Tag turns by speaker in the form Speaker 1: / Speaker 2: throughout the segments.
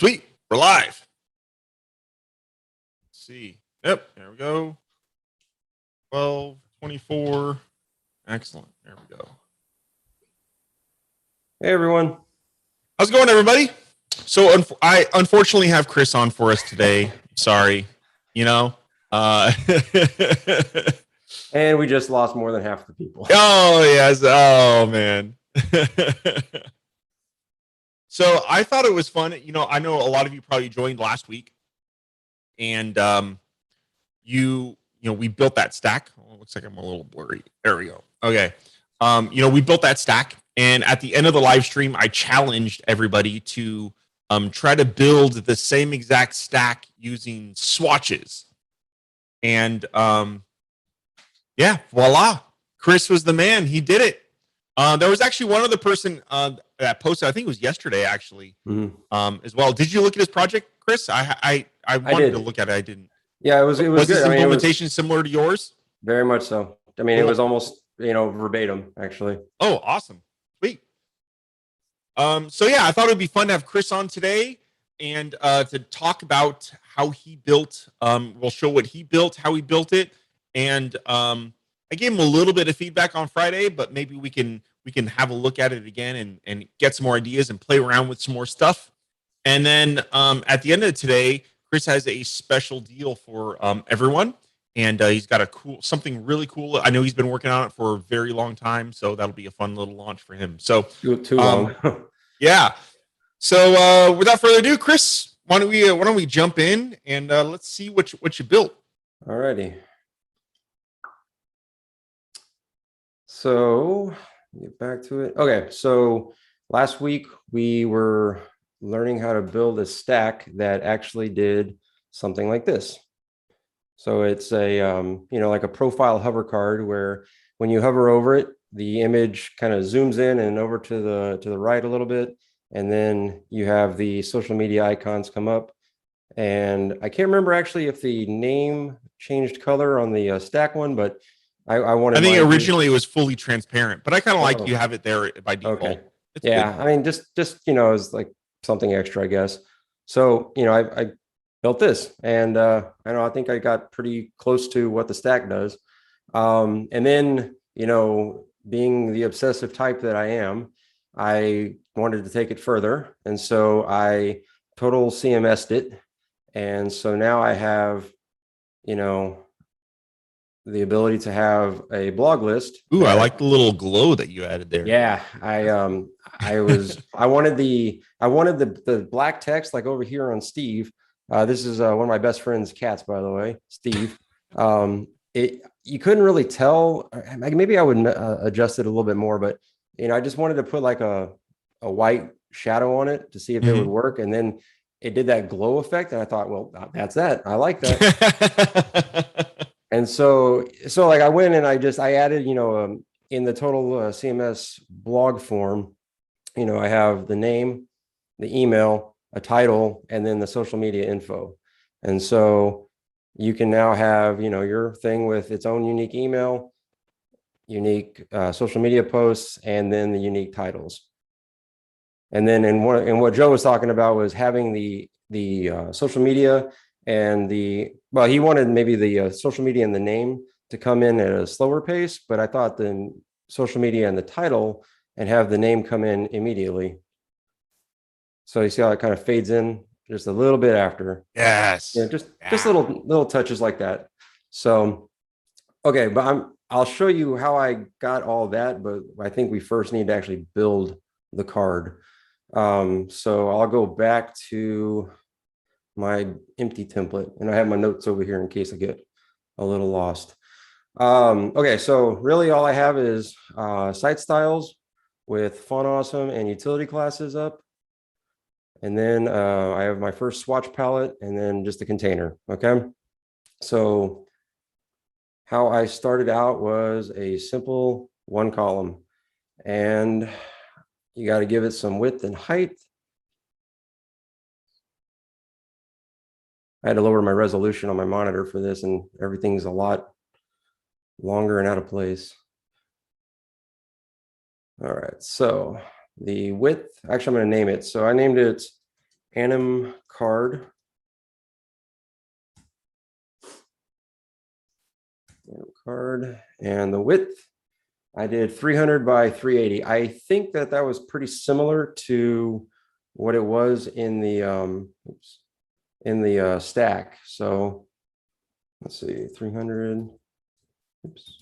Speaker 1: Sweet. We're live. Let's see. Yep. There we go. 12, 24. Excellent. There we go.
Speaker 2: Hey, everyone.
Speaker 1: How's it going, everybody? So I unfortunately have Chris on for us today. Sorry. You know.
Speaker 2: And we just lost more than half the people.
Speaker 1: Oh, yes. Oh, man. So I thought it was fun. You know, I know a lot of you probably joined last week. And we built that stack. Oh, it looks like I'm a little blurry. There we go. Okay. We built that stack. And at the end of the live stream, I challenged everybody to try to build the same exact stack using swatches. And yeah, voila. Chris was the man. He did it. There was actually one other person that posted, I think it was yesterday, actually, as well. Did you look at his project, Chris? I wanted to look at it. I didn't.
Speaker 2: Yeah, it was good.
Speaker 1: This implementation similar to yours?
Speaker 2: Very much so. I mean, It was almost, verbatim, actually.
Speaker 1: Oh, awesome. Sweet. So yeah, I thought it'd be fun to have Chris on today and to talk about how he built. We'll show what he built, how he built it, and I gave him a little bit of feedback on Friday, but maybe we can have a look at it again and get some more ideas and play around with some more stuff. And then at the end of today, Chris has a special deal for everyone, and he's got something really cool. I know he's been working on it for a very long time, so that'll be a fun little launch for him. So
Speaker 2: too long.
Speaker 1: Yeah. So without further ado, Chris, why don't we jump in and let's see what you built.
Speaker 2: Alrighty. So get back to it. Okay, so last week we were learning how to build a stack that actually did something like this. So it's a like a profile hover card where when you hover over it, the image kind of zooms in and over to the right a little bit, and then you have the social media icons come up. And I can't remember actually if the name changed color on the stack one, but I wanted.
Speaker 1: I think originally it was fully transparent, but I kind of like you have it there by default.
Speaker 2: Okay.
Speaker 1: It's
Speaker 2: yeah, good. I mean, just it's like something extra, I guess. So I built this, and I think I got pretty close to what the stack does. And then being the obsessive type that I am, I wanted to take it further, and so I total CMS'd it, and so now I have the ability to have a blog list.
Speaker 1: Ooh, I like the little glow that you added there.
Speaker 2: Yeah, I wanted the black text like over here on Steve. This is one of my best friend's cats, by the way, Steve. You couldn't really tell. Maybe I would adjust it a little bit more, but I just wanted to put like a white shadow on it to see if it would work, and then it did that glow effect, and I thought, well, that's that. I like that. And so like I went and I added, in the total CMS blog form, I have the name, the email, a title, and then the social media info. And so you can now have, your thing with its own unique email, unique social media posts, and then the unique titles. And then in what Joe was talking about was having the social media and he wanted maybe the social media and the name to come in at a slower pace, but I thought the social media and the title and have the name come in immediately. So you see how it kind of fades in just a little bit after.
Speaker 1: Yes.
Speaker 2: Yeah, just little touches like that. So, okay, but I'll show you how I got all that, but I think we first need to actually build the card. So I'll go back to my empty template, and I have my notes over here in case I get a little lost. Okay, so really all I have is site styles with Font Awesome and utility classes up, and then I have my first swatch palette, and then just a container. Okay, so how I started out was a simple one column, and you got to give it some width and height. I had to lower my resolution on my monitor for this, and everything's a lot longer and out of place. All right, so the width, actually I'm going to name it. So I named it anim card. And the width, I did 300 by 380. I think that was pretty similar to what it was in the stack. So let's see, 300. Oops.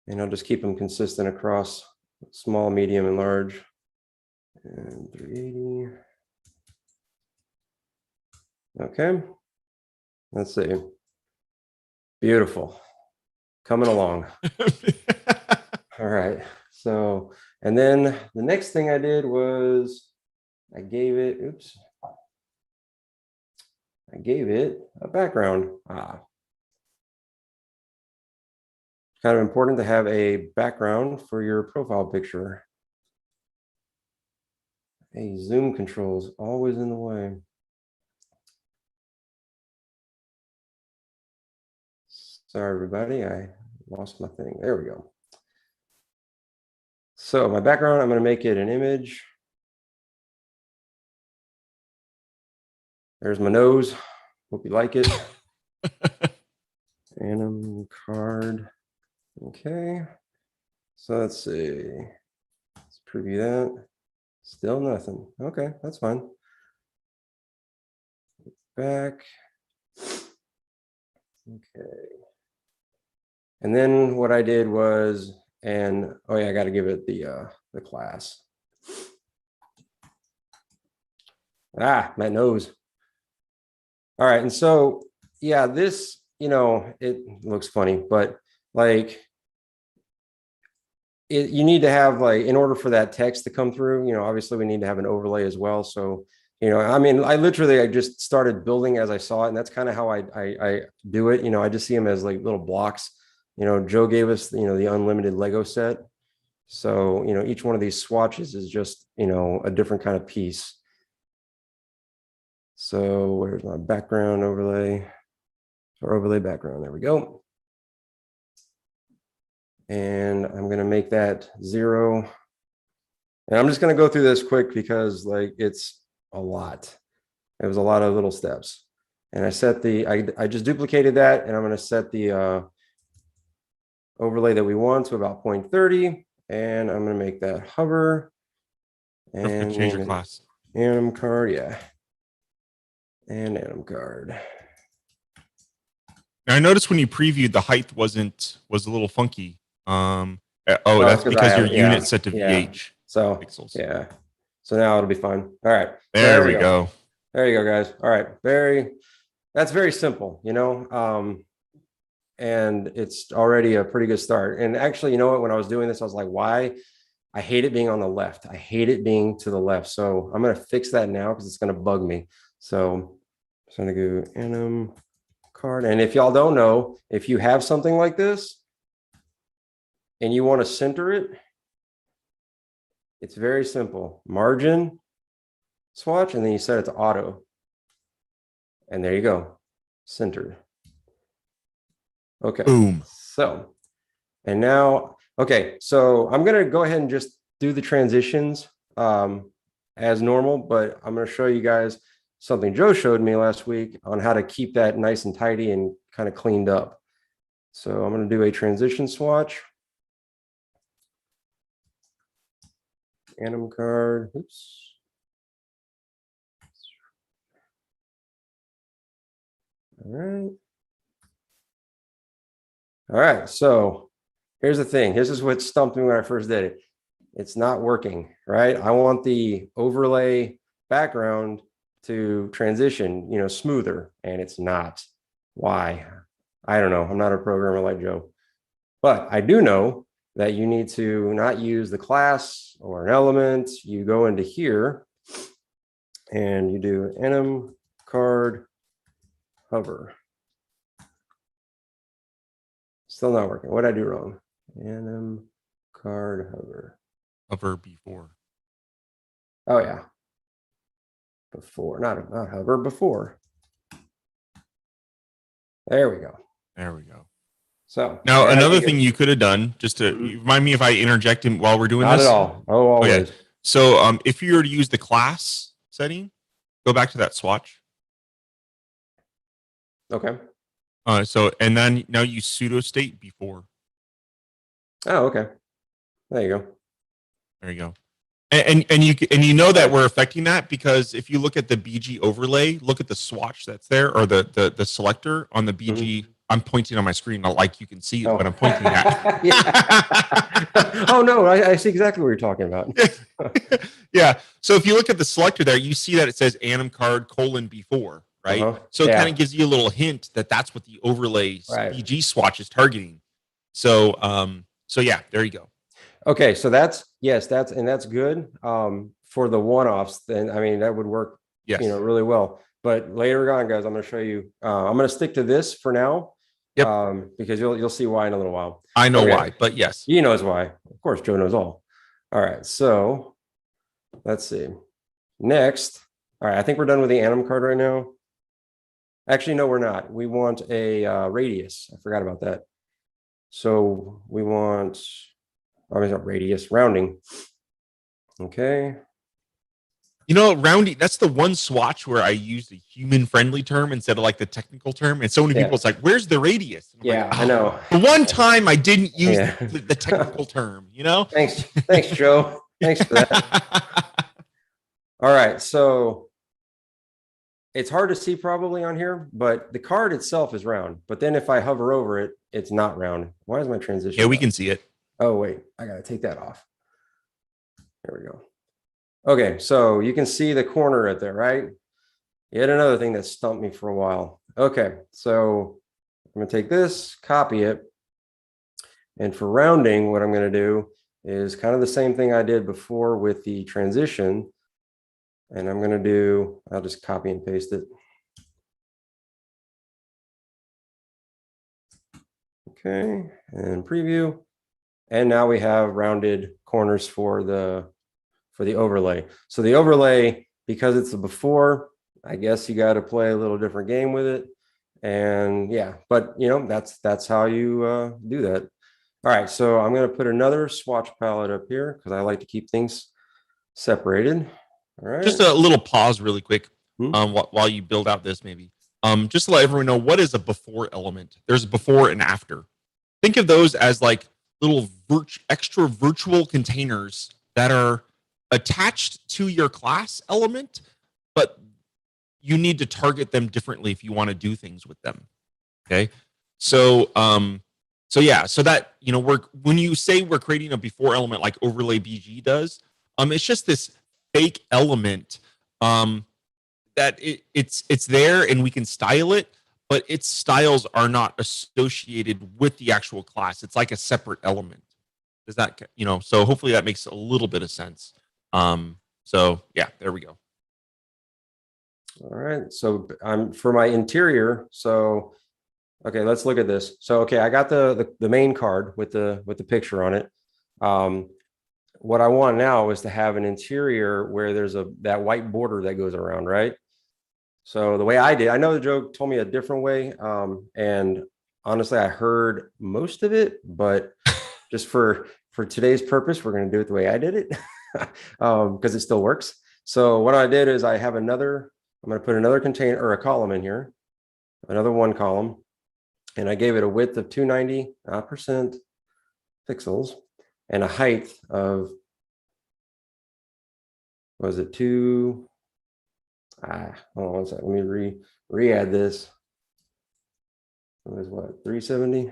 Speaker 2: And I'll just keep them consistent across small, medium, and large. And 380. Okay. Let's see. Beautiful. Coming along. All right. So, and then the next thing I did was I gave it a background. Kind of important to have a background for your profile picture. Hey, zoom controls always in the way. Sorry, everybody, I lost my thing. There we go. So my background, I'm going to make it an image. There's my nose. Hope you like it. Anim card. Okay. So let's see. Let's preview that. Still nothing. Okay, that's fine. Back. Okay. And then what I did was, oh yeah, I got to give it the class. My nose. All right, and so yeah, this, it looks funny, but like you need to have, like, in order for that text to come through, obviously we need to have an overlay as well. So, I mean, I just started building as I saw it, and that's kind of how I do it. I just see them as like little blocks. Joe gave us, the unlimited Lego set. So, each one of these swatches is just, a different kind of piece. So where's my background overlay or overlay background? There we go. And I'm going to make that 0. And I'm just going to go through this quick because, like, it's a lot. It was a lot of little steps. And I set I just duplicated that, and I'm going to set the overlay that we want to about 0.30, and I'm going to make that hover. And
Speaker 1: change your class.
Speaker 2: Anim card, yeah. And anim card.
Speaker 1: Now, I noticed when you previewed, the height was a little funky. That's because your unit set to VH.
Speaker 2: So
Speaker 1: pixels.
Speaker 2: Yeah. So now it'll be fine. All right.
Speaker 1: There we go.
Speaker 2: There you go, guys. All right. That's very simple, and it's already a pretty good start. And actually, when I was doing this, I was like, why? I hate it being on the left. I hate it being to the left. So I'm going to fix that now because it's going to bug me. So I'm going to go anim card. And if y'all don't know, if you have something like this and you want to center it, it's very simple. Margin, swatch, and then you set it to auto. And there you go. Centered. Okay.
Speaker 1: Boom.
Speaker 2: So, and now, okay, so I'm going to go ahead and just do the transitions as normal, but I'm going to show you guys something Joe showed me last week on how to keep that nice and tidy and kind of cleaned up. So I'm going to do a transition swatch. Anim card. Oops. All right. All right. So here's the thing. This is what stumped me when I first did it. It's not working, right? I want the overlay background to transition, smoother, and it's not. Why? I don't know. I'm not a programmer like Joe, but I do know that you need to not use the class or an element. You go into here and you do anim card hover. Still not working. What did I do wrong? Anim card hover.
Speaker 1: Hover before.
Speaker 2: Oh yeah. Before, not hover, before. There we go.
Speaker 1: There we go.
Speaker 2: So
Speaker 1: now another thing you could have done, just to remind me if I interject him while we're doing
Speaker 2: not
Speaker 1: this.
Speaker 2: Not at all. Oh, always.
Speaker 1: Okay. So if you were to use the class setting, go back to that swatch.
Speaker 2: Okay.
Speaker 1: So and then now use pseudo state before.
Speaker 2: Oh, okay. There you go.
Speaker 1: There you go. And you know that we're affecting that because if you look at the BG overlay, look at the swatch that's there or the selector on the BG. Mm-hmm. I'm pointing on my screen, not like you can see it, but I'm pointing at.
Speaker 2: Oh no, I see exactly what you're talking about.
Speaker 1: Yeah. So if you look at the selector there, you see that it says anim card : before, right?
Speaker 2: Uh-huh.
Speaker 1: So it kind of gives you a little hint that that's what the overlay BG swatch is targeting. So so yeah, there you go.
Speaker 2: Okay, so that's good for the one-offs. Then I mean that would work, really well. But later on, guys, I'm going to show you. I'm going to stick to this for now, because you'll see why in a little while.
Speaker 1: I know why, but yes,
Speaker 2: he knows why. Of course, Joe knows all. All right, so let's see. Next, all right, I think we're done with the anim card right now. Actually, no, we're not. We want a radius. I forgot about that. So we want. Not radius, rounding. Okay.
Speaker 1: Rounding, that's the one swatch where I used a human-friendly term instead of like the technical term. And so many people, it's like, where's the radius?
Speaker 2: Like, I know.
Speaker 1: The one time I didn't use the technical term,
Speaker 2: Thanks, Joe. Thanks for that. All right. So it's hard to see probably on here, but the card itself is round. But then if I hover over it, it's not round. Why is my transition?
Speaker 1: Yeah, we can see it.
Speaker 2: Oh, wait, I got to take that off. There we go. Okay, so you can see the corner right there, right? Yet another thing that stumped me for a while. Okay, so I'm going to take this, copy it. And for rounding, what I'm going to do is kind of the same thing I did before with the transition. And I'm going to do, I'll just copy and paste it. Okay, and preview. And now we have rounded corners for the overlay. So the overlay, because it's a before, I guess you got to play a little different game with it. And yeah, but that's how you do that. All right, so I'm going to put another swatch palette up here because I like to keep things separated. All right.
Speaker 1: Just a little pause really quick while you build out this maybe. Just to let everyone know, what is a before element? There's a before and after. Think of those as like little extra virtual containers that are attached to your class element, but you need to target them differently if you want to do things with them. Okay. So so that, when you say we're creating a before element like overlay BG does, it's just this fake element that it's there and we can style it, but its styles are not associated with the actual class. It's like a separate element. Does that, so hopefully that makes a little bit of sense. So yeah, there we go.
Speaker 2: All right. So I'm for my interior. So, okay, let's look at this. So, okay, I got the main card with the picture on it. What I want now is to have an interior where there's that white border that goes around, right? So the way I did, I know the Joe told me a different way. And honestly, I heard most of it, but just for today's purpose, we're going to do it the way I did it because it still works. So what I did is I'm going to put another container or a column in here, another one column, and I gave it a width of 290% pixels and a height of, was it hold on one second. Let me re-add this. It was what, 370?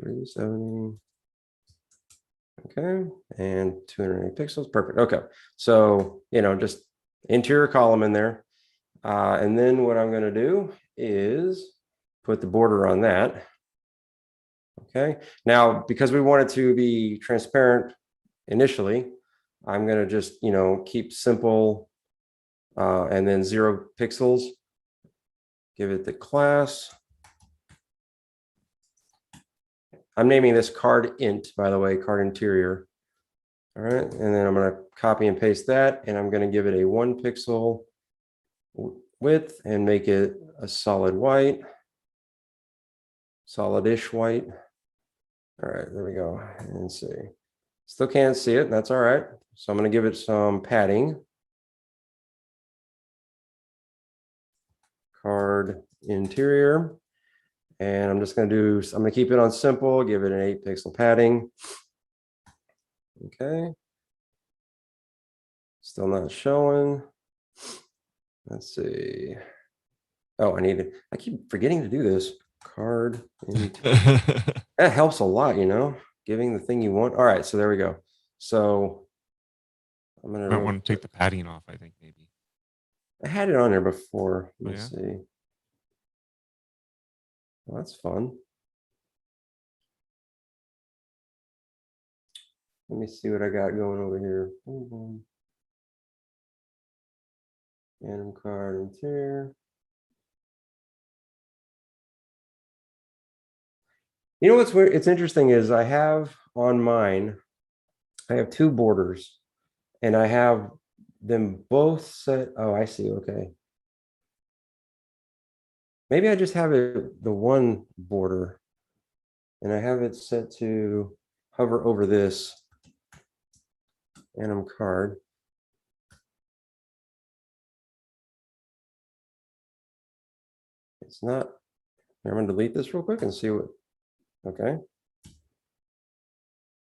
Speaker 2: 370. Okay, and 280 pixels. Perfect. Okay, so just interior column in there, and then what I'm going to do is put the border on that. Okay, now because we want it to be transparent initially, I'm going to just keep simple, and then 0 pixels. Give it the class. I'm naming this card int, by the way, card interior. All right, and then I'm going to copy and paste that, and I'm going to give it a 1 pixel width and make it a solid white, solidish white. All right, there we go. And see. Still can't see it. That's all right. So I'm going to give it some padding. Card interior. And I'm just going to I'm going to keep it on simple, give it an 8-pixel padding. Okay. Still not showing. Let's see. Oh, I keep forgetting to do this. Card interior. That helps a lot, you know, giving the thing you want. All right, so there we go. So I'm gonna
Speaker 1: Might want to take the padding off, I think maybe.
Speaker 2: I had it on there before. Let's
Speaker 1: yeah?
Speaker 2: see. Well, that's fun. Let me see what I got going over here. Random card interior. You know what's weird? It's interesting is I have on mine, I have 2 borders and I have them both set. Oh, I see. Okay. Maybe I just have it the one border and I have it set to hover over this Anim card. It's not. I'm going to delete this real quick and see what. Okay.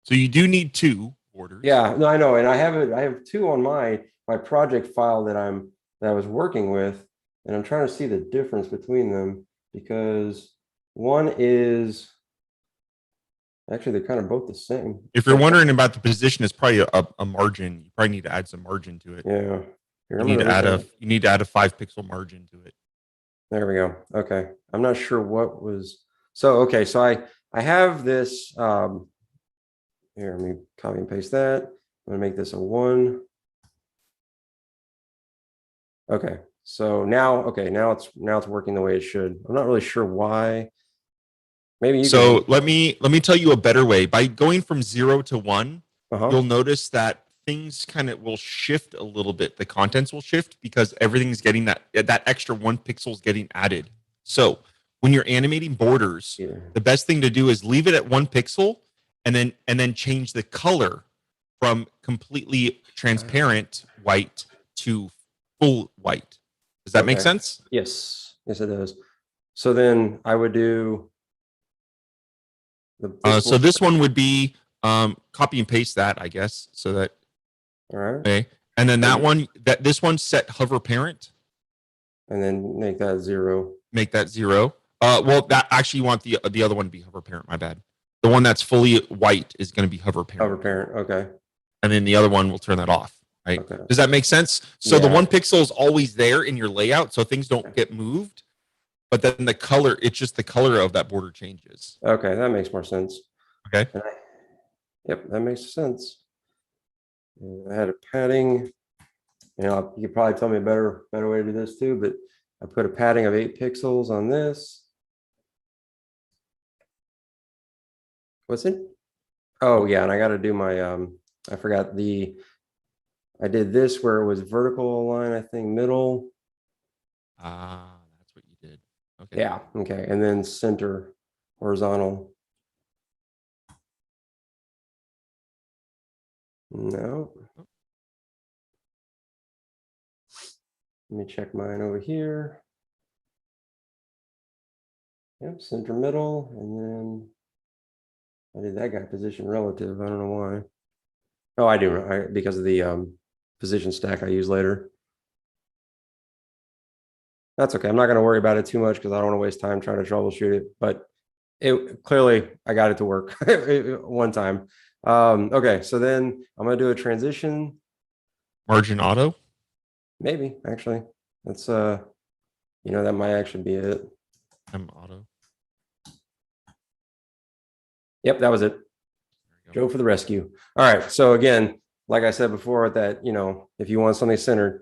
Speaker 1: So you do need 2 borders.
Speaker 2: Yeah, no, I know, and I have 2 on my project file that I was working with, and I'm trying to see the difference between them because one is actually they're kind of both the same.
Speaker 1: If you're wondering about the position, it's probably a margin. You probably need to add some margin to it.
Speaker 2: Yeah.
Speaker 1: You need to add a 5-pixel margin to it.
Speaker 2: There we go. Okay. I'm not sure what was so okay. So I have this here, let me copy and paste that. I'm gonna make this a 1. Okay. So now it's working the way it should. I'm not really sure why. Maybe you
Speaker 1: so let me tell you a better way. By going from 0 to 1, you'll notice that things kind of will shift a little bit. The contents will shift because everything's getting that extra 1 pixel is getting added. So when you're animating borders, the best thing to do is leave it at 1 pixel and then change the color from completely transparent white to full white. Does that make sense?
Speaker 2: Yes. Yes, it does. So then I would do
Speaker 1: so this one would be copy and paste that, I guess, so that.
Speaker 2: All right.
Speaker 1: Okay. And then this one set hover parent.
Speaker 2: And then make that 0.
Speaker 1: Make that 0. Well, that actually you want the other one to be hover parent. My bad. The one that's fully white is going to be hover parent.
Speaker 2: Hover parent. Okay.
Speaker 1: And then the other one will turn that off. Right.
Speaker 2: Okay.
Speaker 1: Does that make sense? So the 1 pixel is always there in your layout, so things don't get moved. But then the color, it's just the color of that border changes.
Speaker 2: Okay, that makes more sense.
Speaker 1: Okay.
Speaker 2: Yep, that makes sense. And I had a padding. You know, you could probably tell me a better way to do this too, but I put a padding of 8 pixels on this. What's it? Oh yeah, and I got to do my I forgot I did this where it was vertical line, I think middle.
Speaker 1: That's what you did. Okay.
Speaker 2: Yeah. Okay. And then center horizontal. No. Let me check mine over here. Yep, center middle, and then I did that guy position relative. I don't know why. Oh, I do, because of the position stack I use later. That's okay. I'm not going to worry about it too much because I don't want to waste time trying to troubleshoot it. But it clearly I got it to work one time. Okay, so then I'm going to do a transition.
Speaker 1: Margin auto.
Speaker 2: Maybe actually, that's you know, that might actually be it.
Speaker 1: Auto.
Speaker 2: Yep, that was it. Joe for the rescue. All right. So again, like I said before, that, you know, if you want something centered,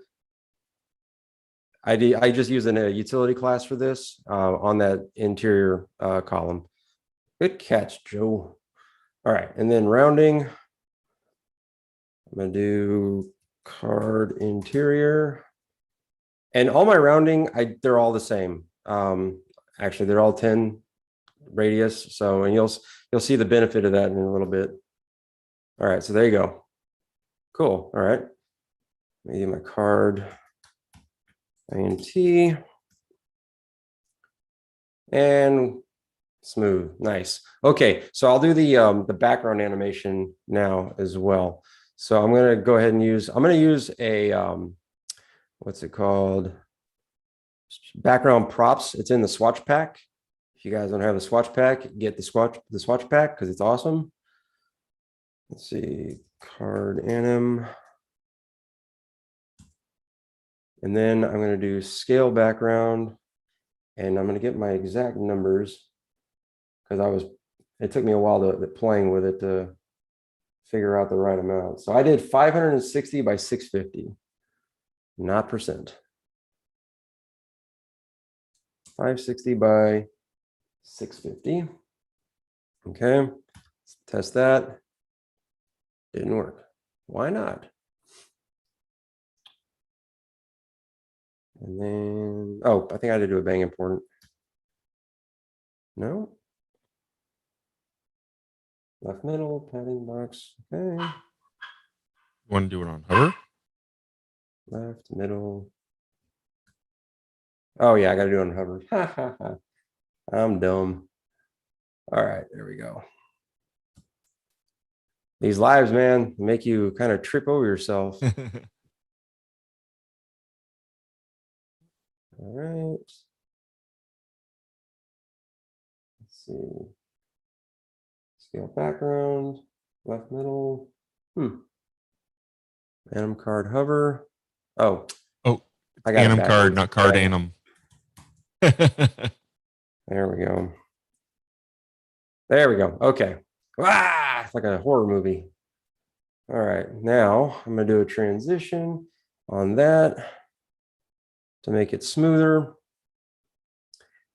Speaker 2: I just use a utility class for this on that interior column. Good catch, Joe. All right. And then rounding, I'm going to do card interior. And all my rounding, they're all the same. Actually, they're all 10 radius. So, and you'll see the benefit of that in a little bit. All right, so there you go. Cool. All right. Let me get my card. INT. And smooth. Nice. Okay, so I'll do the background animation now as well. So I'm going to go ahead and use a what's it called? Background props. It's in the Swatch pack. If you guys don't have the Swatch pack, get the Swatch pack because it's awesome. Let's see, card anim. And then I'm going to do scale background, and I'm going to get my exact numbers because it took me a while to playing with it to figure out the right amount. So I did 560 by 650, not percent. 560 by 650. Okay, let's test that. Didn't work. Why not? And then, oh, I think I had to do a bang important. No. Left middle, padding box. Okay.
Speaker 1: You want to do it on hover?
Speaker 2: Left, middle. Oh, yeah, I got to do it on hover. I'm dumb. All right, there we go. These lives, man, make you kind of trip over yourself. All right. Let's see. Scale background, left middle. Anim card hover. Oh.
Speaker 1: I got anim card, not card anim.
Speaker 2: There we go. There we go. Okay. Ah, it's like a horror movie. All right. Now I'm going to do a transition on that to make it smoother.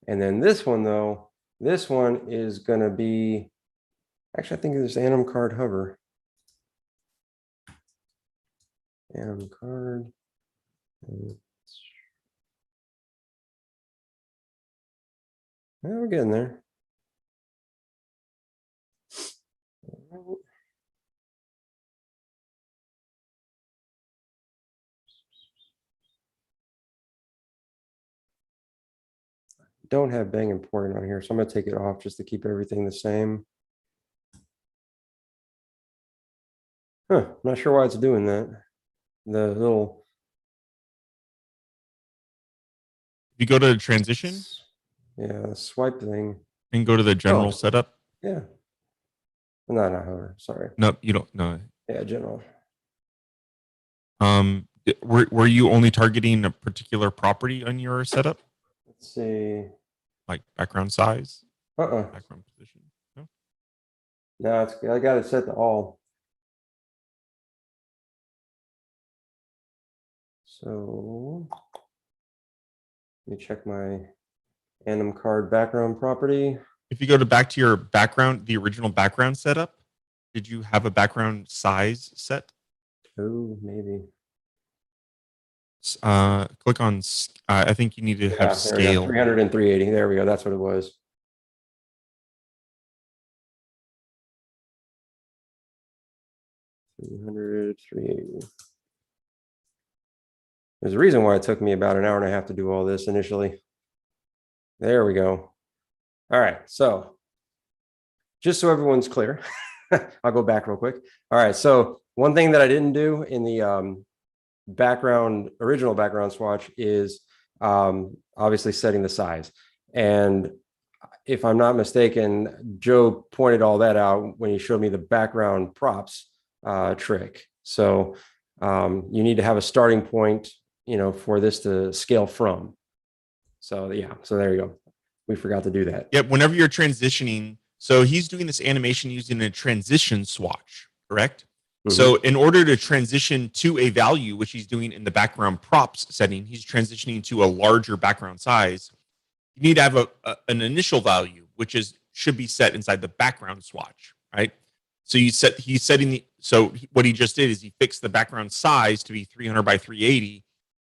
Speaker 2: And then this one, though, this one is going to be, actually, I think it's anim card hover. Anim card. Yeah, we're getting there. Don't have bang important on here, so I'm going to take it off just to keep everything the same. Not sure why it's doing that. The little.
Speaker 1: You go to the transition.
Speaker 2: Yeah, the swipe thing.
Speaker 1: And go to the general setup.
Speaker 2: Yeah. No, not hover. Sorry.
Speaker 1: No, you don't. No.
Speaker 2: Yeah, general.
Speaker 1: Were you only targeting a particular property on your setup?
Speaker 2: Let's see.
Speaker 1: Like background size?
Speaker 2: Background
Speaker 1: position? No.
Speaker 2: No, it's. I got it set to all. So let me check my anim card background property.
Speaker 1: If you go back to your background, the original background setup, did you have a background size set?
Speaker 2: Oh, maybe.
Speaker 1: Click on. I think you need to have scale.
Speaker 2: 300 and 380. There we go. That's what it was. $300, $380. There's a reason why it took me about an hour and a half to do all this initially. There we go. All right. So just so everyone's clear, I'll go back real quick. All right. So one thing that I didn't do in the original background swatch is obviously setting the size. And if I'm not mistaken, Joe pointed all that out when he showed me the background props trick. So you need to have a starting point, for this to scale from. So yeah, so there you go. We forgot to do that.
Speaker 1: Yep. Whenever you're transitioning, so he's doing this animation using a transition swatch, correct? Mm-hmm. So in order to transition to a value, which he's doing in the background props setting, he's transitioning to a larger background size. You need to have an initial value, which should be set inside the background swatch, right? So so what he just did is he fixed the background size to be 300 by 380.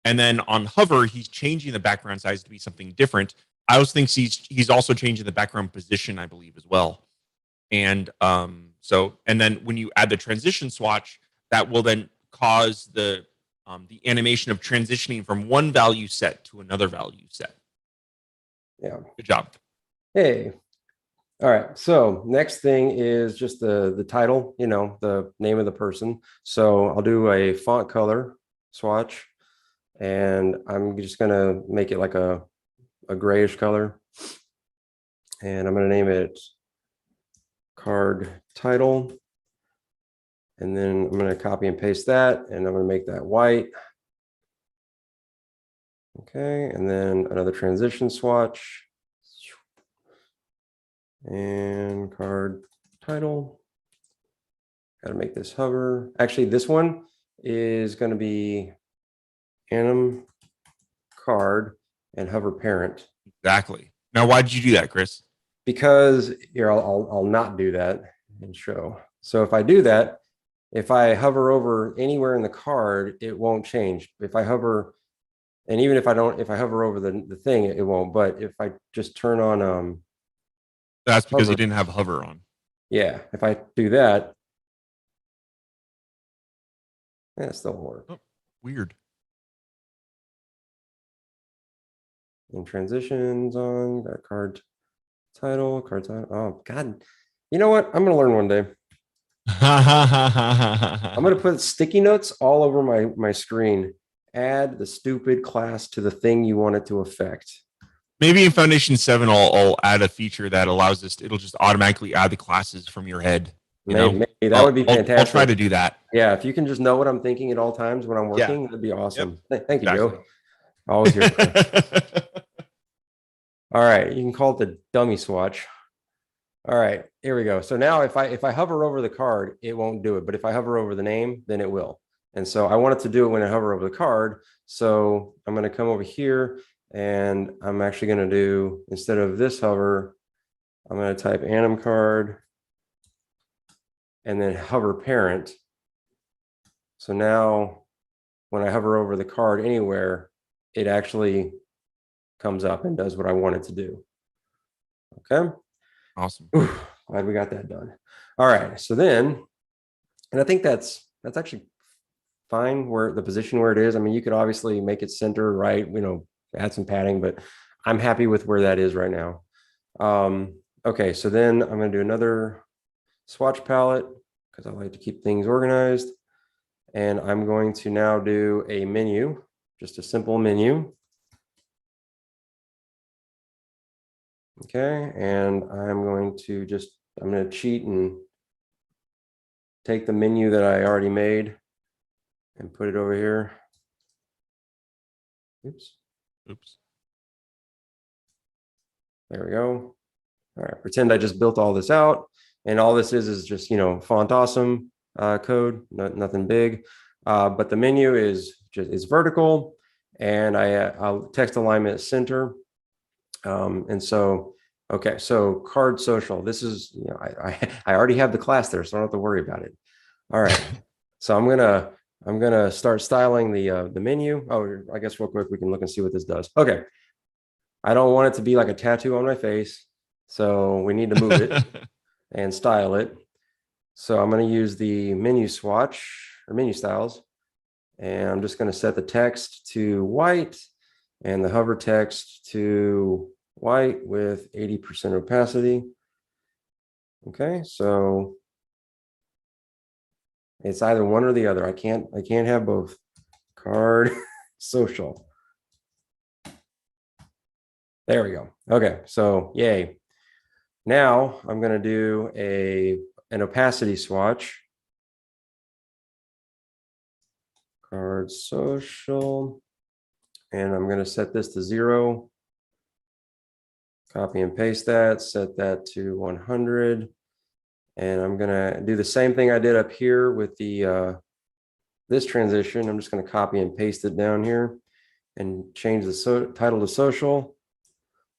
Speaker 1: And then on hover, he's changing the background size to be something different. I also think he's also changing the background position, I believe, as well. And and then when you add the transition swatch, that will then cause the animation of transitioning from one value set to another value set.
Speaker 2: Yeah.
Speaker 1: Good job.
Speaker 2: Hey. All right. So next thing is just the title, the name of the person. So I'll do a font color swatch, and I'm just gonna make it like a grayish color. And I'm gonna name it card title. And then I'm gonna copy and paste that, and I'm gonna make that white. Okay, and then another transition swatch. And card title. Got to make this hover. Actually, this one is going to be anim card and hover parent.
Speaker 1: Exactly. Now, why did you do that, Chris?
Speaker 2: Because here, I'll not do that and show. So if I do that, if I hover over anywhere in the card, it won't change. If I hover, and even if I hover over the thing, it won't. But if I just turn on
Speaker 1: That's because
Speaker 2: hover,
Speaker 1: you didn't have hover on.
Speaker 2: Yeah, if I do that, it still work.
Speaker 1: Oh, weird.
Speaker 2: And transitions on that card title. Oh God, you know what? I'm gonna learn one day. I'm gonna put sticky notes all over my screen. Add the stupid class to the thing you want it to affect.
Speaker 1: Maybe in Foundation 7, I'll add a feature that allows us. It'll just automatically add the classes from your head.
Speaker 2: Maybe that would be fantastic.
Speaker 1: I'll try to do that.
Speaker 2: Yeah, if you can just know what I'm thinking at all times when I'm working, that'd be awesome. Yep. Thank you, Joe. Always here. All right, you can call it the dummy swatch. All right, here we go. So now if I hover over the card, it won't do it. But if I hover over the name, then it will. And so I want it to do it when I hover over the card. So I'm going to come over here, and I'm actually going to do, instead of this hover, I'm going to type anim card and then hover parent. So now when I hover over the card anywhere, it actually comes up and does what I want it to do. Okay.
Speaker 1: Awesome.
Speaker 2: Oof, glad we got that done. All right. So then, and I think that's actually fine where the position where it is. I mean, you could obviously make it center, right? Add some padding, but I'm happy with where that is right now. Okay. So then I'm going to do another swatch palette because I like to keep things organized. And I'm going to now do a menu, just a simple menu. Okay, and I'm going to cheat and take the menu that I already made and put it over here. Oops. There we go. All right, pretend I just built all this out. And all this is just, font awesome code, nothing big. But the menu is vertical, and I'll text alignment center. And so, okay, so card social, this is, I already have the class there, so I don't have to worry about it. All right. So I'm gonna start styling the menu. Oh, I guess real quick, we can look and see what this does. Okay. I don't want it to be like a tattoo on my face. So we need to move it and style it. So I'm going to use the menu swatch or menu styles. And I'm just going to set the text to white and the hover text to white with 80% opacity. Okay, so it's either one or the other. I can't have both. Card social. There we go. Okay, so yay. Now I'm going to do an opacity swatch. Card social. And I'm going to set this to 0. Copy and paste that, set that to 100. And I'm going to do the same thing I did up here with the this transition. I'm just going to copy and paste it down here and change the title to social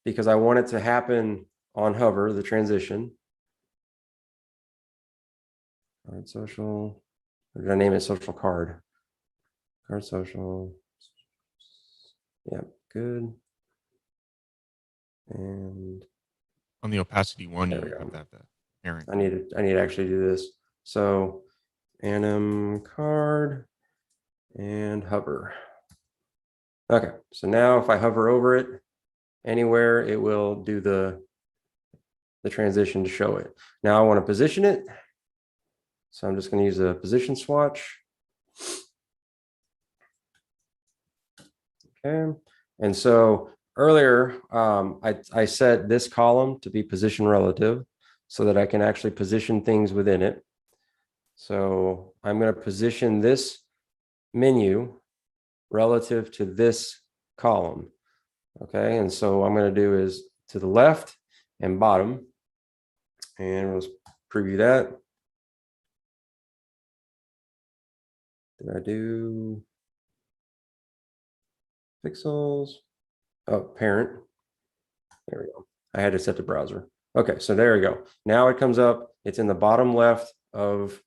Speaker 2: because I want it to happen on hover, the transition. Card social. Or did I name it social card? Card social. Yep, good. And
Speaker 1: On the opacity one,
Speaker 2: there
Speaker 1: you
Speaker 2: we go.
Speaker 1: have that parent.
Speaker 2: I need to actually do this. So anim card and hover. Okay, so now if I hover over it anywhere, it will do the transition to show it. Now I want to position it. So I'm just going to use a position swatch. Okay. And so earlier, I set this column to be position relative so that I can actually position things within it. So I'm going to position this menu relative to this column. Okay. And so what I'm going to do is to the left and bottom. And let's preview that. Did I do pixels? Oh, parent. There we go. I had to set the browser. Okay, so there we go. Now it comes up. It's in the bottom left of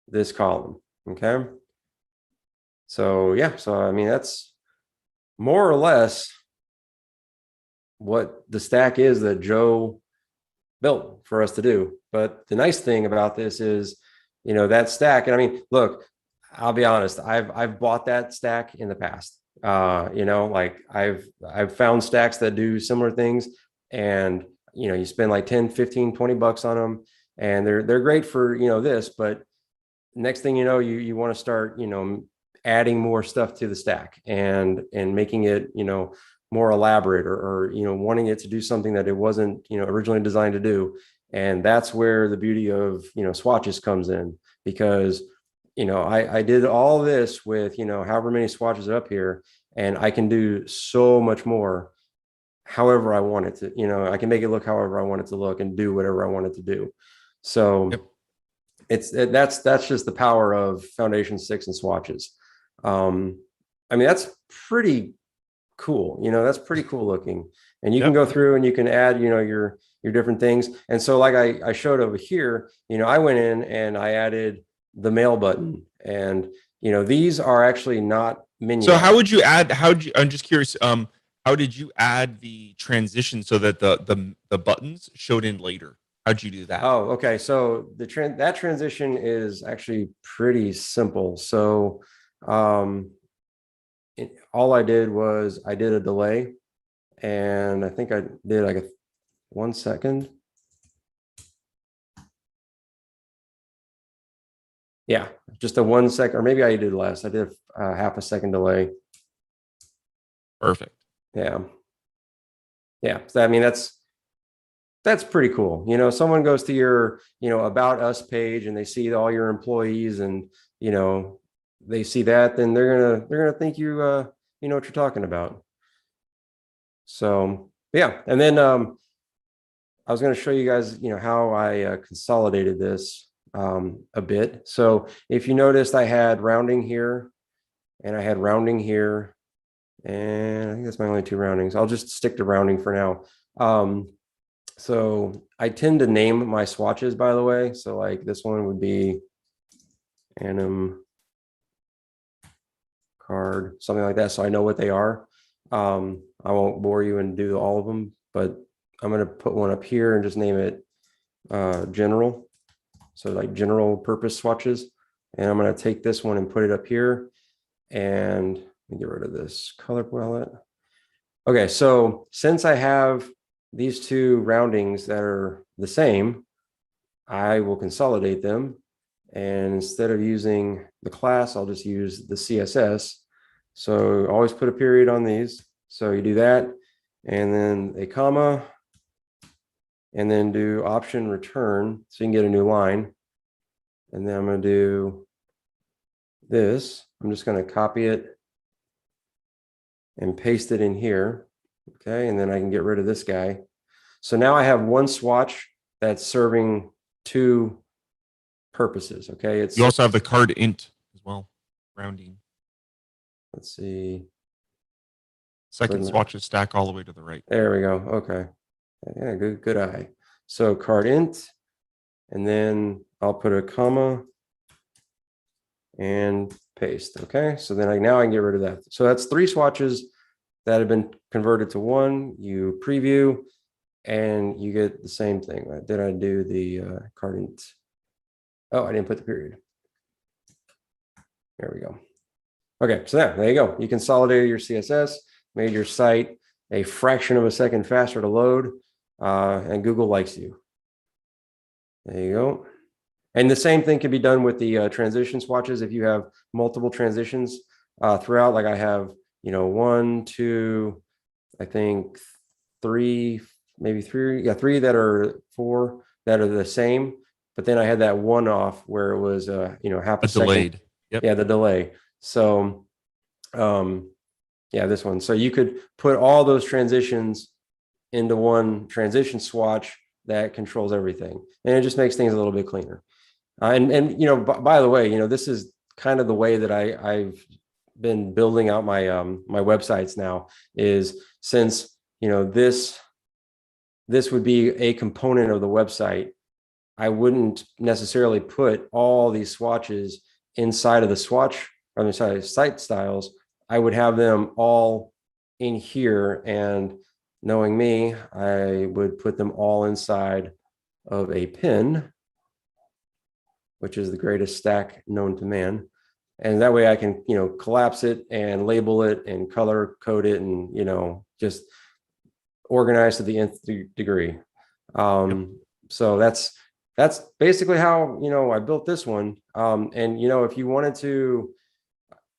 Speaker 2: this column. Okay. So yeah, so I mean, that's more or less what the stack is that Joe built for us to do. But the nice thing about this is, you know, that stack, and I mean, look, I'll be honest, I've bought that stack in the past. You know, like I've found stacks that do similar things, and you know, you spend like 10, 15, 20 bucks on them, and they're great for, you know, this, but next thing you know, you want to start, you know, adding more stuff to the stack and making it, you know, more elaborate, or you know, wanting it to do something that it wasn't, you know, originally designed to do. And that's where the beauty of, you know, swatches comes in, because you know, I did all this with, you know, however many swatches are up here, and I can do so much more however I want it to, you know, I can make it look however I want it to look and do whatever I want it to do. So yep. That's just the power of Foundation 6 and swatches. I mean, that's pretty cool. You know, that's pretty cool looking. And you can go through and you can add, you know, your different things. And so like I showed over here, you know, I went in and I added the mail button, and you know, these are actually not menu.
Speaker 1: So how would you add, I'm just curious, how did you add the transition so that the buttons showed in later? How'd you do that?
Speaker 2: Oh, okay. So that transition is actually pretty simple. So all I did was I did a delay, and I think I did like 1 second. Yeah, just a 1 second, or maybe I did less. I did a half a second delay.
Speaker 1: Perfect.
Speaker 2: Yeah. Yeah. So, I mean, that's pretty cool. You know, someone goes to your, you know, about us page and they see all your employees, and, you know, they see that, then they're going to think you, you know what you're talking about. So, yeah. And then, I was going to show you guys, you know, how I consolidated this a bit. So if you noticed, I had rounding here and I had rounding here, and I think that's my only two roundings. I'll just stick to rounding for now. So I tend to name my swatches, by the way. So like this one would be anim card, something like that. So I know what they are. I won't bore you and do all of them, but I'm going to put one up here and just name it general. So like general purpose swatches. And I'm going to take this one and put it up here, and let me get rid of this color palette. Okay, so since I have these two roundings that are the same, I will consolidate them. And instead of using the class, I'll just use the CSS. So always put a period on these. So you do that, and then a comma, and then do option return so you can get a new line. And then I'm going to do this. I'm just going to copy it and paste it in here. Okay, and then I can get rid of this guy. So now I have one swatch that's serving two purposes. Okay,
Speaker 1: You also have the card int as well, rounding.
Speaker 2: Let's see.
Speaker 1: Second swatches stack all the way to the right.
Speaker 2: There we go. Okay. Yeah, good eye. So card int, and then I'll put a comma and paste. Okay, so then now I can get rid of that. So that's three swatches that have been converted to one. You preview, and you get the same thing. Right? Did I do the cardant? Oh, I didn't put the period. There we go. Okay, so there you go. You consolidated your CSS, made your site a fraction of a second faster to load, and Google likes you. There you go. And the same thing can be done with the transition swatches. If you have multiple transitions throughout, like I have, 1, 2, I think 3, maybe 3, yeah, 3 that are 4 that are the same. But then I had that one off where it was, half a second.
Speaker 1: Delayed. Yep.
Speaker 2: Yeah, the delay. So, yeah, this one. So you could put all those transitions into one transition swatch that controls everything, and it just makes things a little bit cleaner. And by the way, this is kind of the way that I've been building out my my websites now. Is since this would be a component of the website, I wouldn't necessarily put all these swatches inside of the swatch or inside of site styles. I would have them all in here, and knowing me, I would put them all inside of a pin, which is the greatest stack known to man. And that way I can, collapse it and label it and color code it and, just organize to the nth degree. So that's basically how, I built this one. And, if you wanted to,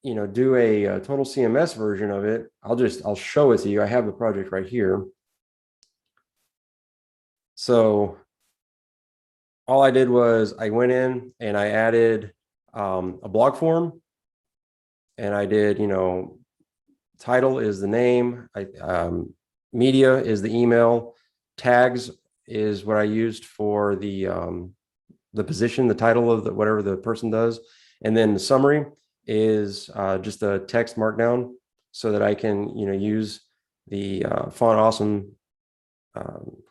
Speaker 2: do a total CMS version of it, I'll show it to you. I have the project right here. So all I did was I went in and I added a blog form, and I did, title is the name, media is the email, tags is what I used for the position, the title of whatever the person does, and then the summary is just a text markdown so that I can, use the Font Awesome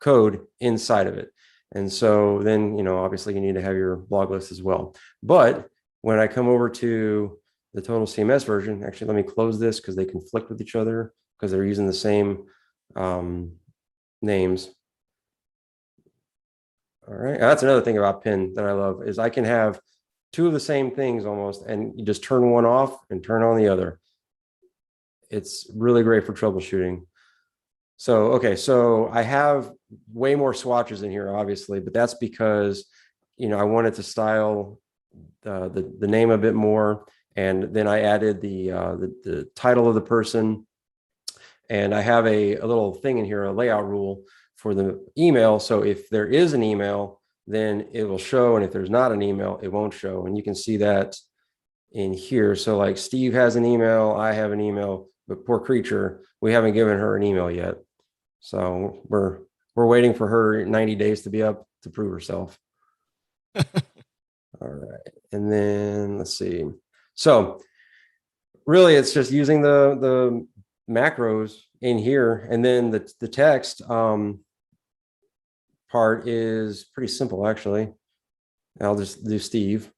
Speaker 2: code inside of it. And so then, obviously you need to have your blog list as well. But when I come over to the total CMS version, actually, let me close this because they conflict with each other because they're using the same names. All right, that's another thing about pin that I love is I can have two of the same things almost, and you just turn one off and turn on the other. It's really great for troubleshooting. So, okay, so I have way more swatches in here, obviously, but that's because, I wanted to style the name a bit more. And then I added the title of the person. And I have a little thing in here, a layout rule for the email. So if there is an email, then it will show. And if there's not an email, it won't show. And you can see that in here. So like Steve has an email, I have an email, but poor creature, we haven't given her an email yet. So we're waiting for her 90 days to be up to prove herself. All right. And then let's see. So really it's just using the macros in here, and then the text part is pretty simple actually. I'll just do Steve.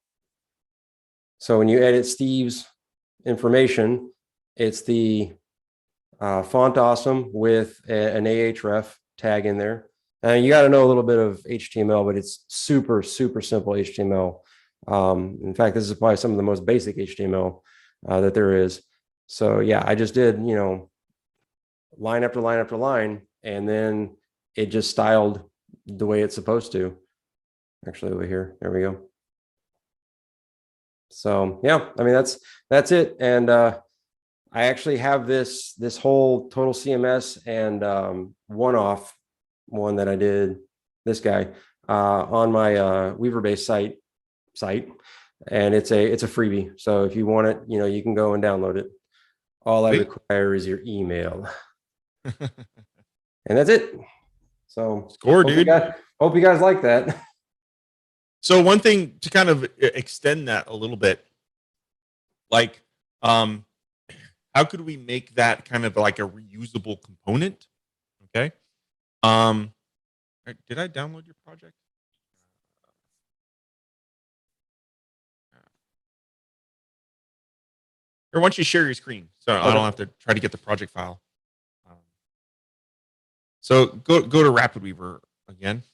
Speaker 2: So when you edit Steve's information, it's the Font Awesome with an Ahref tag in there. And you got to know a little bit of HTML, but it's super, super simple HTML. In fact, this is probably some of the most basic HTML that there is. So yeah, I just did, line after line after line, and then it just styled the way it's supposed to. Actually, over here, there we go. So yeah, I mean, that's it. And I actually have this whole total CMS and one-off one that I did, this guy, on my Weaver-based site, and it's a freebie. So if you want it, you can go and download it. All I require is your email, and that's it. So
Speaker 1: score, dude.
Speaker 2: Hope you guys like that.
Speaker 1: So one thing to kind of extend that a little bit, like, how could we make that kind of like a reusable component? Okay. Did I download your project? Or why don't you share your screen so I don't have to try to get the project file? So go to Rapid Weaver again.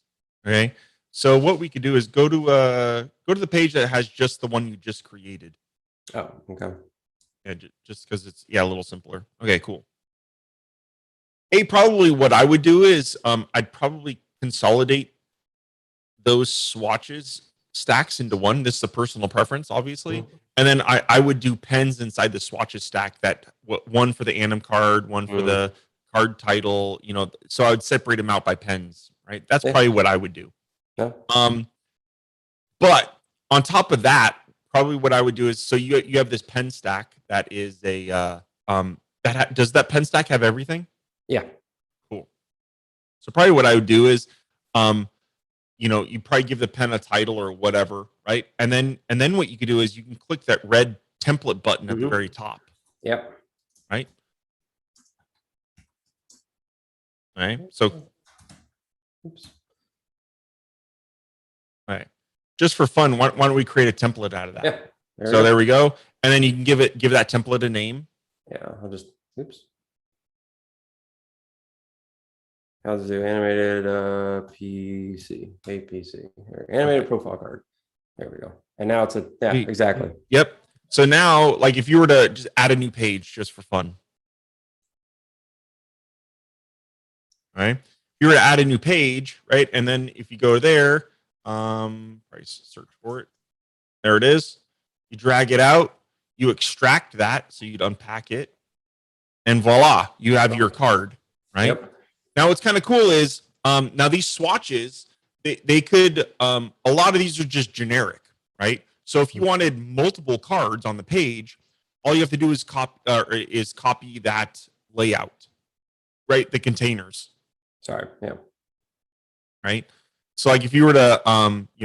Speaker 1: Okay. So what we could do is go to the page that has just the one you just created.
Speaker 2: Oh, okay.
Speaker 1: Yeah, just because it's a little simpler. Okay, cool. Probably what I would do is I'd probably consolidate those swatches stacks into one. This is a personal preference, obviously.
Speaker 2: Mm-hmm.
Speaker 1: And then I would do pens inside the swatches stack one for the Anim card, one for the card title, so I would separate them out by pens, right? That's probably what I would do.
Speaker 2: Yeah.
Speaker 1: But on top of that, probably what I would do is, so you have this pen stack that is a does that pen stack have everything?
Speaker 2: Yeah.
Speaker 1: Cool. So probably what I would do is you probably give the pen a title or whatever, right? And then what you could do is you can click that red template button at the very top.
Speaker 2: Yep.
Speaker 1: Right. All right. So,
Speaker 2: oops.
Speaker 1: All right. Just for fun, why don't we create a template out of that?
Speaker 2: Yeah.
Speaker 1: There we go. And then you can give that template a name.
Speaker 2: Yeah. I'll just, oops. How to do animated PC, APC, animated profile card. There we go. And now it's exactly.
Speaker 1: Yep. So now, like if you were to just add a new page just for fun. All right. If you were to add a new page, right? And then if you go there, search for it. There it is. You drag it out, you extract that. So you'd unpack it and voila, you have your card, right?
Speaker 2: Yep.
Speaker 1: Now, what's kind of cool is now these swatches, they could, a lot of these are just generic, right? So if you wanted multiple cards on the page, all you have to do is copy that layout, right? The containers.
Speaker 2: Sorry. Yeah.
Speaker 1: Right. So like if you were to,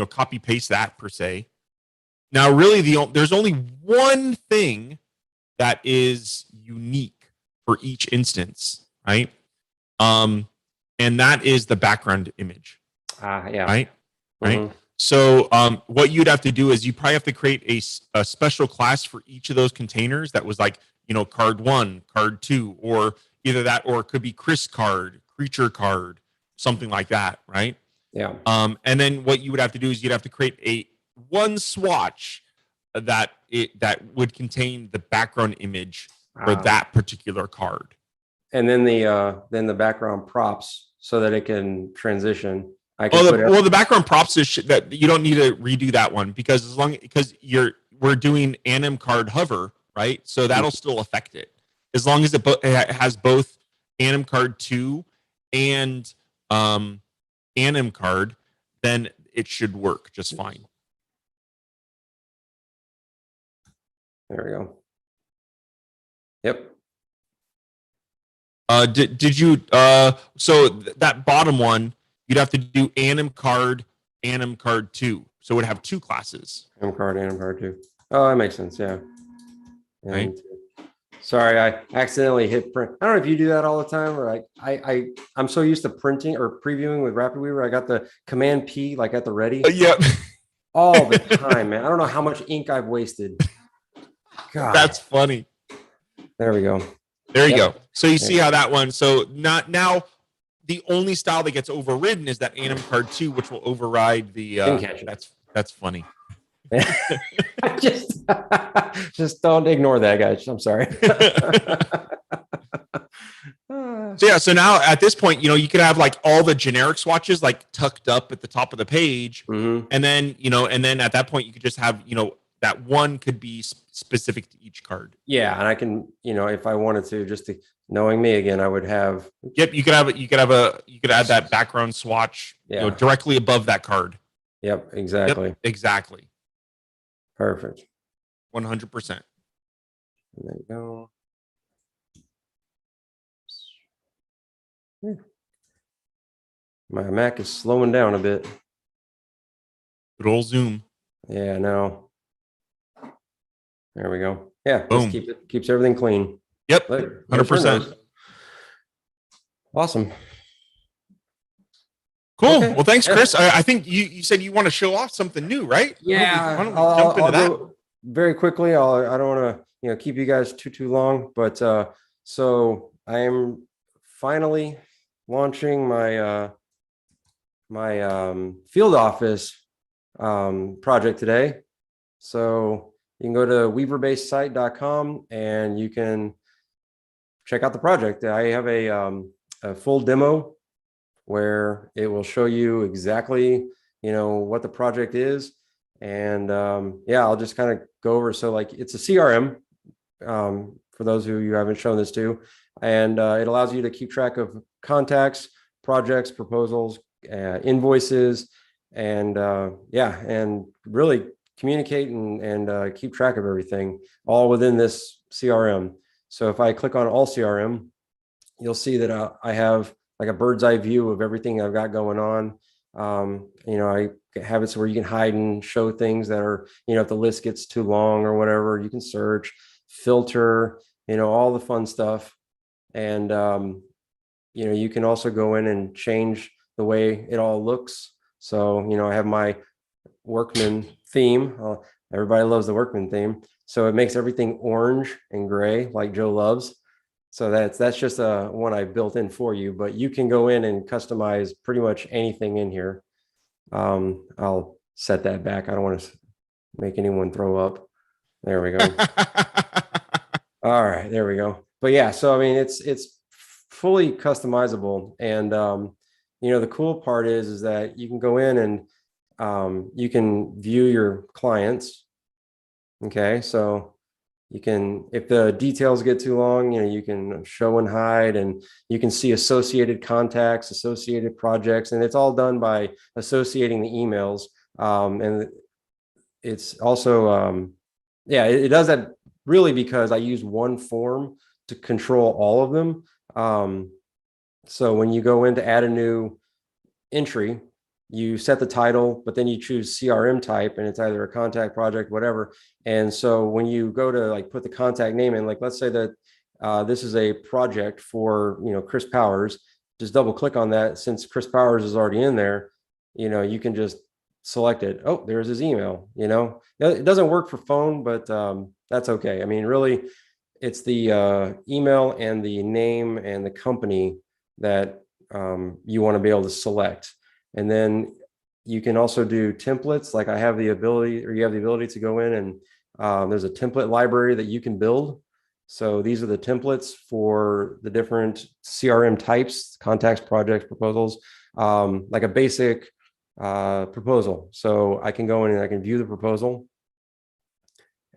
Speaker 1: copy paste that per se. Now, really, there's only one thing that is unique for each instance, right? And that is the background image.
Speaker 2: Yeah.
Speaker 1: Right. Right. So what you'd have to do is you probably have to create a special class for each of those containers that was like, card 1, card 2, or either that, or it could be Chris card, creature card, something like that. Right.
Speaker 2: Yeah.
Speaker 1: And then what you would have to do is you'd have to create one swatch that would contain the background image for that particular card.
Speaker 2: And then the background props so that it can transition.
Speaker 1: The background props is that you don't need to redo that one because we're doing Anim card hover, right? So that'll still affect it as long as it has both Anim card 2 and Anim card, then it should work just fine.
Speaker 2: There we go. Yep.
Speaker 1: Did you so that bottom one you'd have to do Anim card 2, so it would have two classes.
Speaker 2: Anim card 2. Oh, that makes sense. Yeah.
Speaker 1: Right.
Speaker 2: Sorry, I accidentally hit print. I don't know if you do that all the time, or I'm so used to printing or previewing with Rapid Weaver. I got the Command P like at the ready.
Speaker 1: Yep.
Speaker 2: All the time, man. I don't know how much ink I've wasted. God.
Speaker 1: That's funny.
Speaker 2: There we go.
Speaker 1: There you go. So you see how that one. So now the only style that gets overridden is that Anim card 2, which will override the. That's funny.
Speaker 2: just don't ignore that, guys. I'm sorry.
Speaker 1: So now at this point, you could have like all the generic swatches like tucked up at the top of the page, and then at that point you could just have that one could be specific to each card.
Speaker 2: Yeah, and I can if I wanted to, just to knowing me again, I would have.
Speaker 1: Yep, you could add that background swatch directly above that card.
Speaker 2: Yep, exactly.
Speaker 1: Yep, exactly.
Speaker 2: Perfect.
Speaker 1: 100%.
Speaker 2: There you go. My Mac is slowing down a bit.
Speaker 1: Good old Zoom.
Speaker 2: Yeah, no. There we go. Yeah,
Speaker 1: boom.
Speaker 2: Just keeps everything clean.
Speaker 1: Yep, 100%.
Speaker 2: Awesome.
Speaker 1: Cool. Okay. Well, thanks, Chris. I think you said you want to show off something new, right?
Speaker 2: Yeah.
Speaker 1: Why don't we jump into that?
Speaker 2: Very quickly. I don't want to keep you guys too long, but so I am finally launching my field office project today. So you can go to weaverbasesite.com and you can check out the project. I have a full demo where it will show you exactly, what the project is. And yeah, I'll just kind of go over. So like it's a CRM for those who you haven't shown this to, and it allows you to keep track of contacts, projects, proposals, invoices, and yeah, and really communicate and keep track of everything all within this CRM. So if I click on all CRM, you'll see that I have like a bird's eye view of everything I've got going on. I have it so where you can hide and show things that are, if the list gets too long or whatever, you can search, filter, all the fun stuff. And, you can also go in and change the way it all looks. So, I have my workman theme. Everybody loves the workman theme. So it makes everything orange and gray like Joe loves. So that's just one I built in for you, but you can go in and customize pretty much anything in here. I'll set that back. I don't want to make anyone throw up. There we go. All right, there we go. But yeah, so I mean, it's fully customizable, and the cool part is that you can go in and you can view your clients. Okay, so you can, if the details get too long, you can show and hide, and you can see associated contacts, associated projects, and it's all done by associating the emails. And it's also, yeah, it does that really because I use one form to control all of them. So when you go in to add a new entry, you set the title, but then you choose CRM type, and it's either a contact, project, whatever. And so when you go to like put the contact name in, like let's say that this is a project for Chris Powers, just double click on that. Since Chris Powers is already in there, you can just select it. Oh, there's his email. It doesn't work for phone, but that's okay. I mean, really, it's the email and the name and the company that you want to be able to select. And then you can also do templates. Like I have the ability, or you have the ability to go in and there's a template library that you can build. So these are the templates for the different CRM types, contacts, projects, proposals, like a basic proposal. So I can go in and I can view the proposal.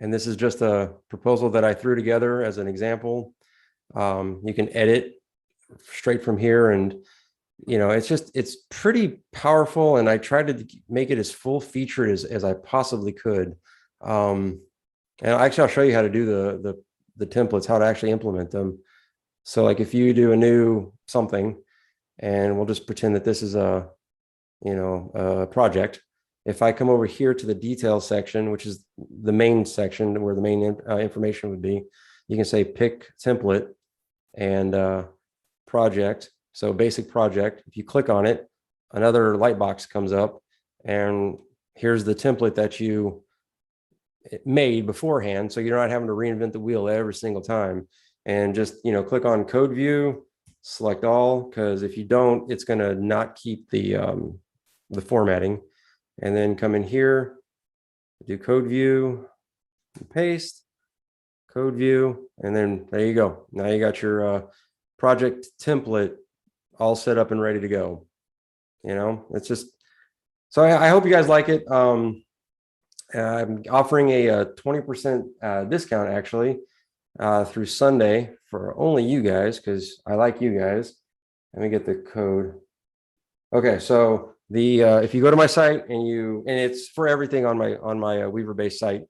Speaker 2: And this is just a proposal that I threw together as an example. You can edit straight from here, and it's pretty powerful, and I tried to make it as full featured as I possibly could. And actually, I'll show you how to do the templates, how to actually implement them. So like if you do a new something, and we'll just pretend that this is a project. If I come over here to the details section, which is the main section where the main information would be, you can say pick template and project. So basic project, if you click on it, another light box comes up, and here's the template that you made beforehand. So you're not having to reinvent the wheel every single time. And just, click on code view, select all, because if you don't, it's going to not keep the formatting. And then come in here, do code view, paste, code view, and then there you go. Now you got your project template all set up and ready to go. It's just, so I hope you guys like it. I'm offering a 20% discount actually through Sunday for only you guys, because I like you guys. Let me get the code. Okay, so the if you go to my site and it's for everything on my Weaver Base site.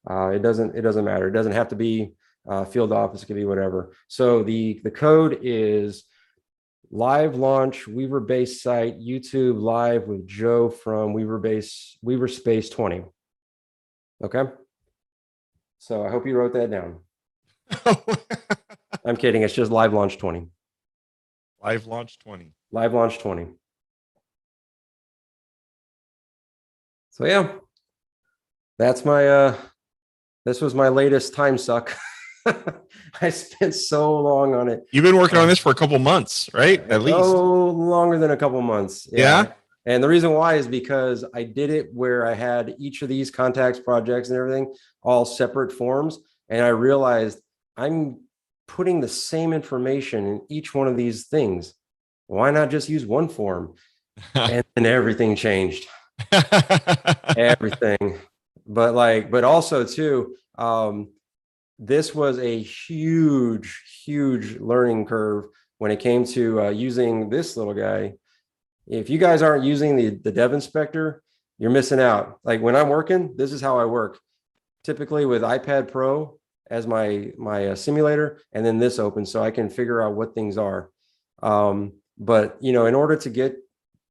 Speaker 2: It doesn't matter. It doesn't have to be field office. It could be whatever. So the code is live launch Weaver Base site YouTube live with Joe from Weaver Space 20. Okay. So I hope you wrote that down. I'm kidding. It's just live launch 20.
Speaker 1: Live launch 20.
Speaker 2: Live launch 20. So yeah, that's my this was my latest time suck. I spent so long on it.
Speaker 1: You've been working on this for a couple months, right? At least.
Speaker 2: Oh, longer than a couple months.
Speaker 1: Yeah.
Speaker 2: And the reason why is because I did it where I had each of these contacts, projects, and everything all separate forms. And I realized I'm putting the same information in each one of these things. Why not just use one form? And then everything changed. Everything. But also too, this was a huge learning curve when it came to using this little guy. If you guys aren't using the dev inspector, you're missing out. Like when I'm working, this is how I work. Typically with iPad Pro as my simulator, and then this open so I can figure out what things are. But in order to get,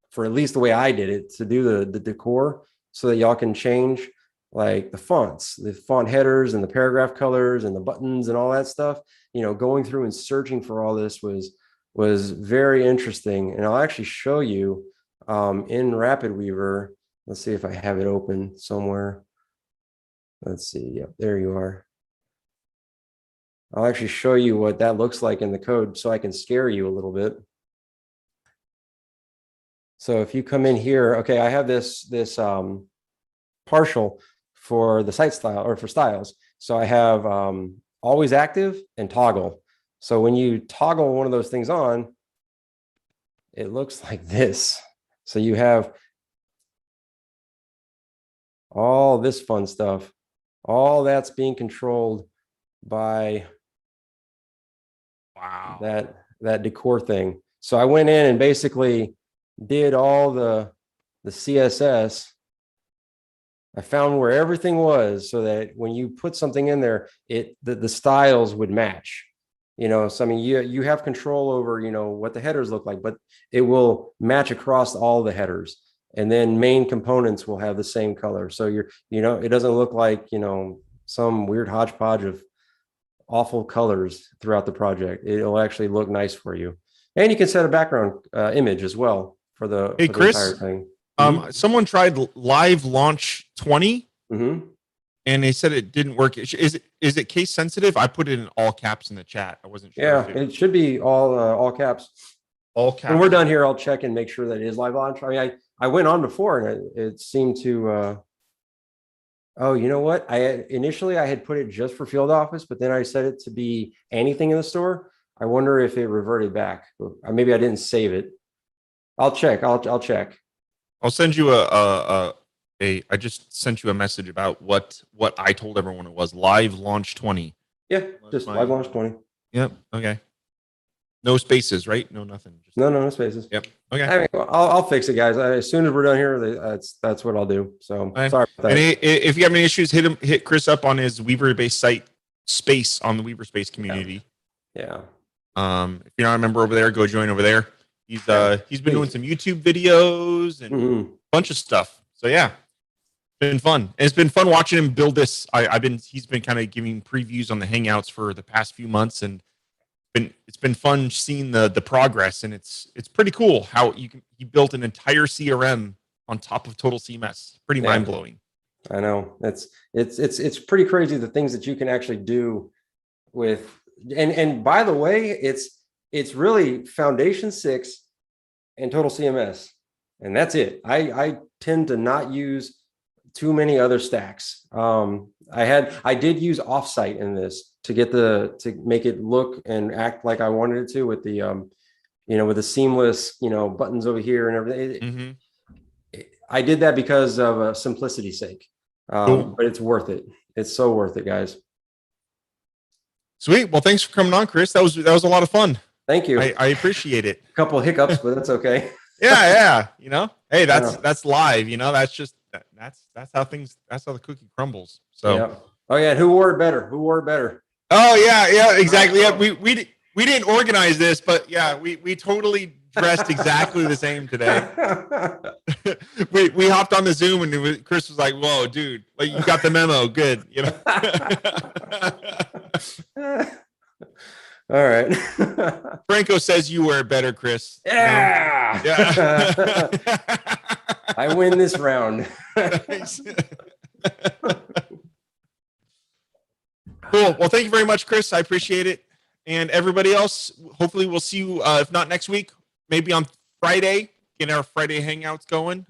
Speaker 2: for at least the way I did it, to do the decor so that y'all can change like the fonts, the font headers and the paragraph colors and the buttons and all that stuff, going through and searching for all this was very interesting. And I'll actually show you in Rapid Weaver. Let's see if I have it open somewhere. Let's see. Yep, there you are. I'll actually show you what that looks like in the code so I can scare you a little bit. So if you come in here, okay, I have this partial for the site style or for styles. So I have always active and toggle. So when you toggle one of those things on, it looks like this. So you have all this fun stuff. All that's being controlled by that decor thing. So I went in and basically did all the CSS. I found where everything was so that when you put something in there, the styles would match. So I mean, you have control over, what the headers look like, but it will match across all the headers. And then main components will have the same color. So it doesn't look like, some weird hodgepodge of awful colors throughout the project. It'll actually look nice for you. And you can set a background image as well for the
Speaker 1: Chris,
Speaker 2: entire thing.
Speaker 1: Someone tried Live Launch 20
Speaker 2: Mm-hmm.
Speaker 1: and they said it didn't work. Is it case sensitive? I put it in all caps in the chat. I wasn't sure.
Speaker 2: Yeah, it should be all caps.
Speaker 1: All caps.
Speaker 2: When we're done here, I'll check and make sure that it is live launch. I mean, I went on before and it seemed to. Oh, you know what? Initially I had put it just for field office, but then I set it to be anything in the store. I wonder if it reverted back. Maybe I didn't save it. I'll check. I'll check.
Speaker 1: I'll send you I just sent you a message about what I told everyone it was. Live Launch 20.
Speaker 2: Yeah, just Live Launch 20.
Speaker 1: Yep. Okay. No spaces, right? No, nothing.
Speaker 2: Just no spaces.
Speaker 1: Yep. Okay.
Speaker 2: I mean, I'll fix it, guys. As soon as we're done here, that's what I'll do. So sorry about that.
Speaker 1: And if you have any issues, hit Chris up on his Weaver-based site Space on the Weaver Space community.
Speaker 2: Yeah.
Speaker 1: If you're not a member over there, go join over there. He's been doing some YouTube videos and a bunch of stuff. So yeah, been fun. And it's been fun watching him build this. He's been kind of giving previews on the Hangouts for the past few months, and it's been fun seeing the progress. And it's pretty cool how he built an entire CRM on top of Total CMS. Pretty mind blowing.
Speaker 2: I know it's pretty crazy the things that you can actually do with. And by the way, it's really Foundation 6 and Total CMS, and that's it. I tend to not use too many other stacks. I did use Offsite in this to make it look and act like I wanted it to with the with the seamless buttons over here and everything. I did that because of simplicity's sake, but it's worth it. It's so worth it, guys.
Speaker 1: Sweet. Well, thanks for coming on, Chris. That was a lot of fun.
Speaker 2: Thank you.
Speaker 1: I appreciate it.
Speaker 2: A couple of hiccups, but that's okay.
Speaker 1: Yeah. Hey, that's live. That's how the cookie crumbles. So.
Speaker 2: Yeah. Oh yeah. Who wore it better?
Speaker 1: Oh yeah. Exactly. Yeah. We didn't organize this, but yeah, we totally dressed exactly the same today. we hopped on the Zoom and Chris was like, "Whoa, dude! Like you got the memo. Good."
Speaker 2: All right.
Speaker 1: Franco says you wear better, Chris.
Speaker 2: Yeah. I win this round.
Speaker 1: Cool. Well, thank you very much, Chris. I appreciate it. And everybody else, hopefully we'll see you, if not next week, maybe on Friday, get our Friday hangouts going.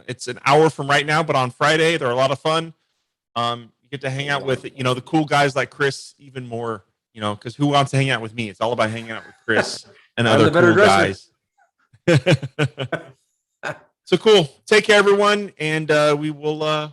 Speaker 1: It's an hour from right now, but on Friday, they're a lot of fun. You get to hang out with, the cool guys like Chris even more, because who wants to hang out with me? It's all about hanging out with Chris and
Speaker 2: I'm
Speaker 1: other
Speaker 2: the better
Speaker 1: cool
Speaker 2: dresser.
Speaker 1: guys. So cool. Take care, everyone. And we'll